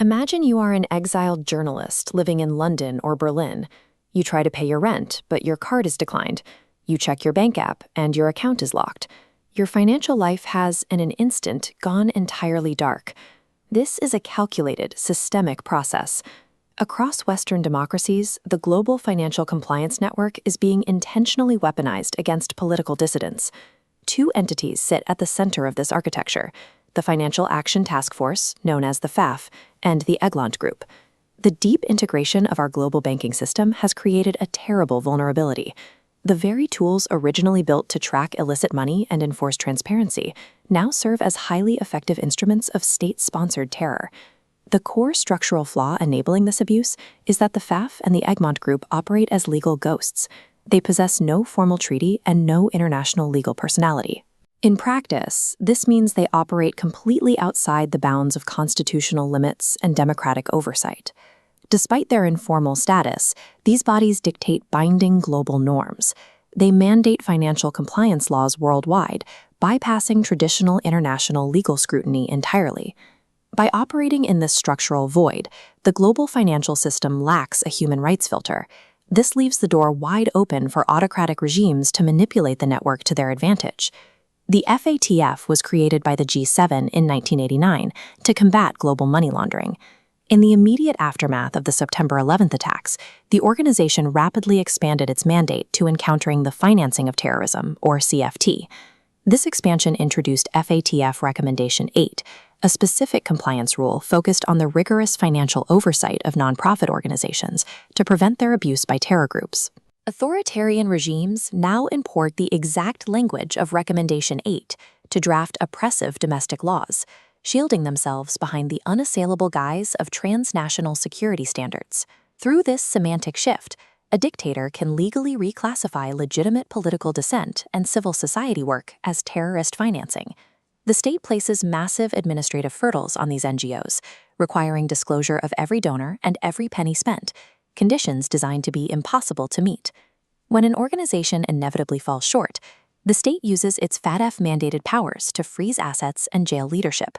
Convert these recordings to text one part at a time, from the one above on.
Imagine you are an exiled journalist living in London or Berlin. You try to pay your rent, but your card is declined. You check your bank app, and your account is locked. Your financial life has, in an instant, gone entirely dark. This is a calculated, systemic process. Across Western democracies, the global financial compliance network is being intentionally weaponized against political dissidents. Two entities sit at the center of this architecture: the Financial Action Task Force, known as the FATF, and the Egmont Group. The deep integration of our global banking system has created a terrible vulnerability. The very tools originally built to track illicit money and enforce transparency now serve as highly effective instruments of state-sponsored terror. The core structural flaw enabling this abuse is that the FATF and the Egmont Group operate as legal ghosts. They possess no formal treaty and no international legal personality. In practice, this means they operate completely outside the bounds of constitutional limits and democratic oversight. Despite their informal status, these bodies dictate binding global norms. They mandate financial compliance laws worldwide, bypassing traditional international legal scrutiny entirely. By operating in this structural void, the global financial system lacks a human rights filter. This leaves the door wide open for autocratic regimes to manipulate the network to their advantage. The FATF was created by the G7 in 1989 to combat global money laundering. In the immediate aftermath of the September 11th attacks, the organization rapidly expanded its mandate to encountering the financing of terrorism, or CFT. This expansion introduced FATF Recommendation 8, a specific compliance rule focused on the rigorous financial oversight of nonprofit organizations to prevent their abuse by terror groups. Authoritarian regimes now import the exact language of Recommendation 8 to draft oppressive domestic laws, shielding themselves behind the unassailable guise of transnational security standards. Through this semantic shift, a dictator can legally reclassify legitimate political dissent and civil society work as terrorist financing. The state places massive administrative hurdles on these NGOs, requiring disclosure of every donor and every penny spent, conditions designed to be impossible to meet. When an organization inevitably falls short, the state uses its FATF-mandated powers to freeze assets and jail leadership.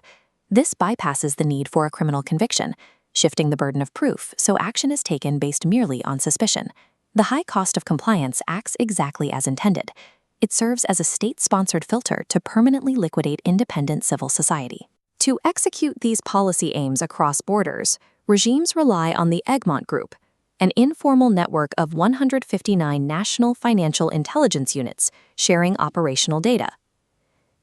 This bypasses the need for a criminal conviction, shifting the burden of proof so action is taken based merely on suspicion. The high cost of compliance acts exactly as intended. It serves as a state-sponsored filter to permanently liquidate independent civil society. To execute these policy aims across borders, regimes rely on the Egmont Group, an informal network of 159 national financial intelligence units sharing operational data.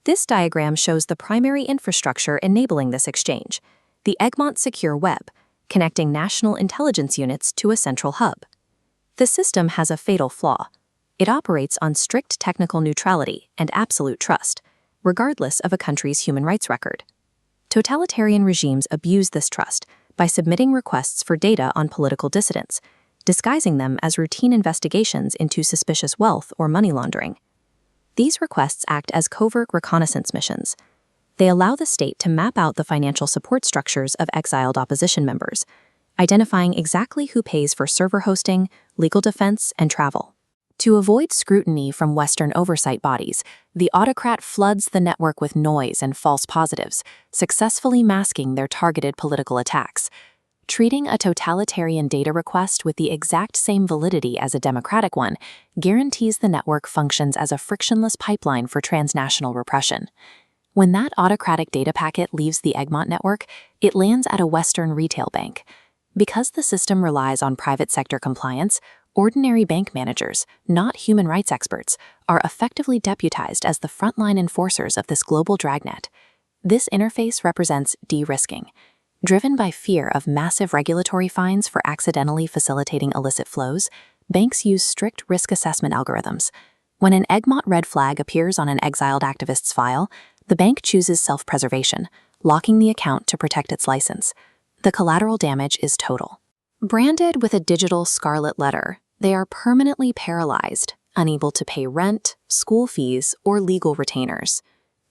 This diagram shows the primary infrastructure enabling this exchange: the Egmont Secure Web, connecting national intelligence units to a central hub. The system has a fatal flaw. It operates on strict technical neutrality and absolute trust, regardless of a country's human rights record. Totalitarian regimes abuse this trust by submitting requests for data on political dissidents, disguising them as routine investigations into suspicious wealth or money laundering. These requests act as covert reconnaissance missions. They allow the state to map out the financial support structures of exiled opposition members, identifying exactly who pays for server hosting, legal defense, and travel. To avoid scrutiny from Western oversight bodies, the autocrat floods the network with noise and false positives, successfully masking their targeted political attacks. Treating a totalitarian data request with the exact same validity as a democratic one guarantees the network functions as a frictionless pipeline for transnational repression. When that autocratic data packet leaves the Egmont network, it lands at a Western retail bank. Because the system relies on private sector compliance, ordinary bank managers, not human rights experts, are effectively deputized as the frontline enforcers of this global dragnet. This interface represents de-risking. Driven by fear of massive regulatory fines for accidentally facilitating illicit flows, banks use strict risk assessment algorithms. When an Egmont red flag appears on an exiled activist's file, the bank chooses self-preservation, locking the account to protect its license. The collateral damage is total. Branded with a digital scarlet letter, they are permanently paralyzed, unable to pay rent, school fees, or legal retainers.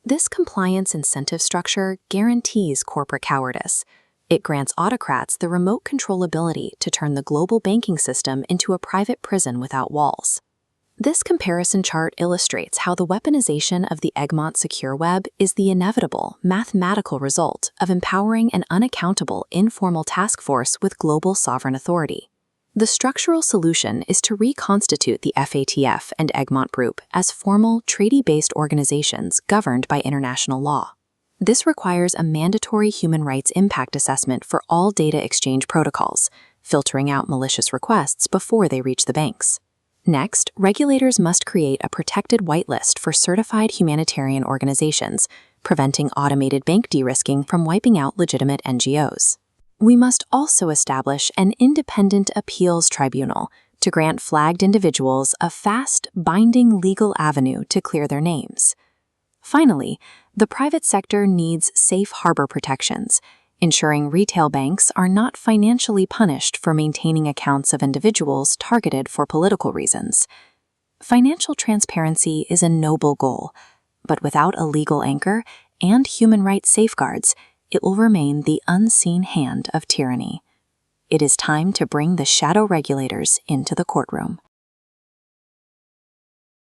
This compliance incentive structure guarantees corporate cowardice. It grants autocrats the remote controllability to turn the global banking system into a private prison without walls. This comparison chart illustrates how the weaponization of the Egmont secure web is the inevitable mathematical result of empowering an unaccountable informal task force with global sovereign authority. The structural solution is to reconstitute the FATF and Egmont Group as formal, treaty-based organizations governed by international law. This requires a mandatory human rights impact assessment for all data exchange protocols, filtering out malicious requests before they reach the banks. Next, regulators must create a protected whitelist for certified humanitarian organizations, preventing automated bank de-risking from wiping out legitimate NGOs. We must also establish an independent appeals tribunal to grant flagged individuals a fast, binding legal avenue to clear their names. Finally, the private sector needs safe harbor protections, ensuring retail banks are not financially punished for maintaining accounts of individuals targeted for political reasons. Financial transparency is a noble goal, but without a legal anchor and human rights safeguards, it will remain the unseen hand of tyranny. It is time to bring the shadow regulators into the courtroom.